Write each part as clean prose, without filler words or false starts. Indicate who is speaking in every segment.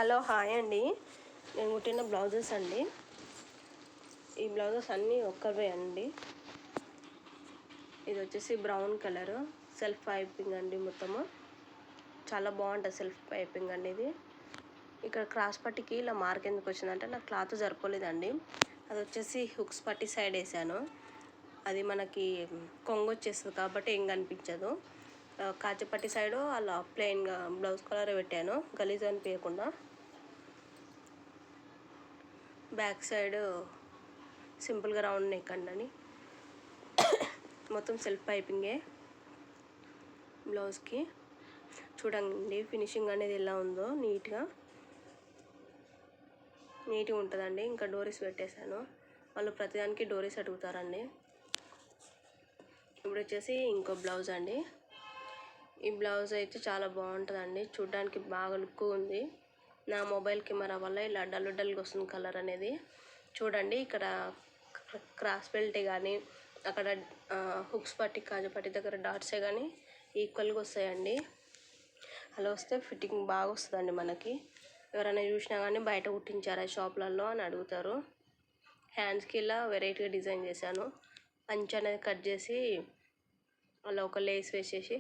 Speaker 1: Hello hi అండి. నేను కుట్టిన బ్లౌజెస్ అండి. ఈ బ్లౌజెస్ అన్నీ ఒక్కవే అండి. ఇది వచ్చేసి బ్రౌన్ కలర్ సెల్ఫ్ పైపింగ్ అండి. మొత్తము చాలా బాగుంటుంది సెల్ఫ్ పైపింగ్ అండి. ఇది ఇక్కడ క్రాస్ పట్టికి ఇలా మార్క్ ఎందుకు వచ్చిందంటే నాకు క్లాత్ సరిపోలేదండి. అది వచ్చేసి హుక్స్ పట్టి సైడ్ వేసాను. అది మనకి కొంగు వచ్చేస్తుంది కాబట్టి ఏం కనిపించదు. కాచపట్టి సైడు అలా ప్లెయిన్గా బ్లౌజ్ కలర్ పెట్టాను గలీజ్ అనిపించకుండా. బ్యాక్ సైడ్ సింపుల్గా రౌండ్ నెక్ అండి. మొత్తం సెల్ఫ్ పైపింగే బ్లౌజ్కి. చూడండి ఫినిషింగ్ అనేది ఎలా ఉందో నీట్గా ఉంటుందండి. ఇంకా డోరీస్ పెట్టేశాను. వాళ్ళు ప్రతిదానికి డోరీస్ అడుగుతారండి. ఇప్పుడు వచ్చేసి ఇంకో బ్లౌజ్ అండి. ఈ బ్లౌజ్ అయితే చాలా బాగుంటుందండి. చూడ్డానికి బాగా లుక్ ఉంది. నా మొబైల్ కెమెరా వల్ల ఇలా డల్గా వస్తుంది కలర్ అనేది. చూడండి ఇక్కడ క్రాస్ బెల్టే కానీ అక్కడ హుక్స్ పట్టి కాజపట్టి దగ్గర డాట్సే కానీ ఈక్వల్గా వస్తాయండి. అలా వస్తే ఫిట్టింగ్ బాగా వస్తుందండి మనకి. ఎవరైనా చూసినా కానీ బయట కుట్టించారా షాప్లలో అని అడుగుతారు. హ్యాండ్స్కి ఇలా వెరైటీగా డిజైన్ చేశాను. అంచు అనేది కట్ చేసి అలా ఒక లేస్ వేసేసి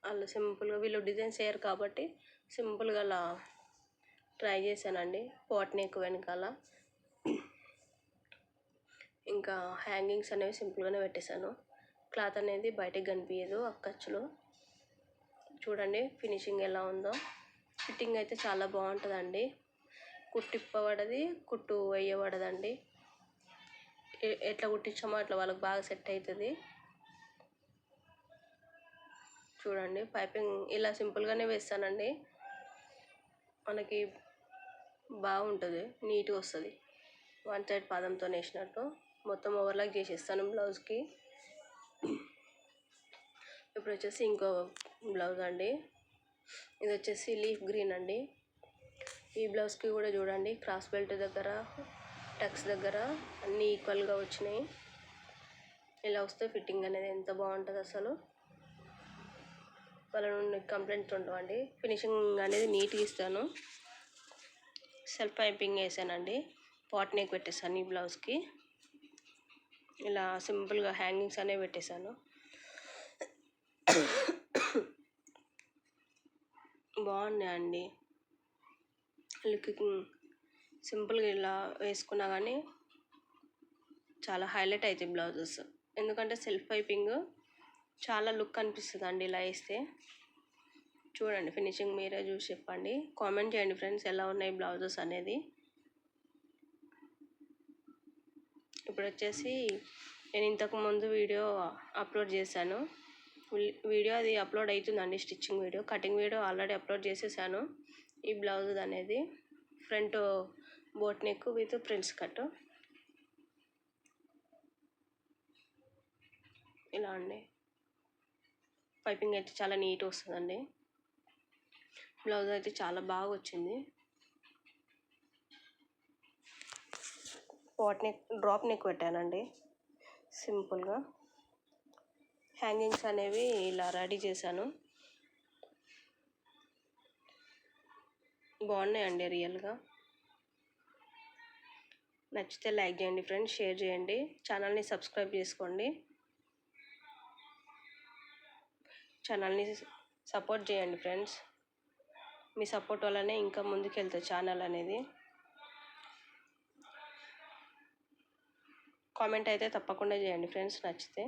Speaker 1: అలా సింపుల్గా వీళ్ళు డిజైన్స్ వేయరు కాబట్టి సింపుల్గా అలా ట్రై చేశానండి. పాట్ నెక్ వెనకాల ఇంకా హ్యాంగింగ్స్ అనేవి సింపుల్గానే పెట్టేశాను. క్లాత్ అనేది బయటకు కనిపించదు ఆ ఖర్చులో. చూడండి ఫినిషింగ్ ఎలా ఉందో. ఫిట్టింగ్ అయితే చాలా బాగుంటుందండి. కుట్టు ఇప్పబడది, కుట్టు వేయబడదండి. ఎట్లా కుట్టించామో అట్లా వాళ్ళకి బాగా సెట్ అవుతుంది. చూడండి పైపింగ్ ఇలా సింపుల్గానే వేస్తానండి. మనకి బాగుంటుంది, నీట్గా వస్తుంది. వన్ సైడ్ పాదంతో వేసినట్టు మొత్తం ఓవర్లాక్ చేసేస్తాను బ్లౌజ్కి. ఇప్పుడు వచ్చేసి ఇంకో బ్లౌజ్ అండి. ఇది వచ్చేసి లీఫ్ గ్రీన్ అండి. ఈ బ్లౌజ్కి కూడా చూడండి క్రాస్ బెల్ట్ దగ్గర టక్స్ దగ్గర అన్నీ ఈక్వల్గా వచ్చినాయి. ఇలా వస్తే ఫిట్టింగ్ అనేది ఎంత బాగుంటుంది అసలు. వాళ్ళ నుండి కంప్లైంట్స్ ఉండవండి. ఫినిషింగ్ అనేది నీట్గా ఇస్తాను. సెల్ఫ్ పైపింగ్ వేసానండి. పాట్ నెక్ పెట్టేసాను ఈ బ్లౌజ్కి. ఇలా సింపుల్గా హ్యాంగింగ్స్ అనేవి పెట్టేశాను. బాగున్నాయండి. లుక్ సింపుల్గా ఇలా వేసుకున్నా కానీ చాలా హైలైట్ అవుతాయి బ్లౌజెస్. ఎందుకంటే సెల్ఫ్ పైపింగ్ చాలా లుక్ అనిపిస్తుంది అండి ఇలా వేస్తే. చూడండి ఫినిషింగ్ మీరే చూసి చెప్పండి. కామెంట్ చేయండి ఫ్రెండ్స్ ఎలా ఉన్నాయి బ్లౌజెస్ అనేది. ఇప్పుడు వచ్చేసి నేను ఇంతకుముందు వీడియో అప్లోడ్ చేశాను. వీడియో అది అప్లోడ్ అవుతుందండి. Stitching video, cutting video already upload చేసేసాను. ఈ బ్లౌజ్ అనేది front boat neck with prince cut ఇలా అండి. పైపింగ్ అయితే చాలా నీట్ వస్తుందండి. బ్లౌజ్ అయితే చాలా బాగా వచ్చింది. పాట్ నెక్ డ్రాప్ నెక్ పెట్టానండి సింపుల్గా. హ్యాంగింగ్స్ అనేవి ఇలా రెడీ చేశాను. బాగున్నాయండి రియల్గా. నచ్చితే లైక్ చేయండి ఫ్రెండ్స్, షేర్ చేయండి, ఛానల్ని సబ్స్క్రైబ్ చేసుకోండి. ఛానల్ని సపోర్ట్ చేయండి ఫ్రెండ్స్. మీ సపోర్ట్ వల్లనే ఇంకా ముందుకు వెళ్తుంది ఛానల్ అనేది. కామెంట్ అయితే తప్పకుండా చేయండి ఫ్రెండ్స్ నచ్చితే.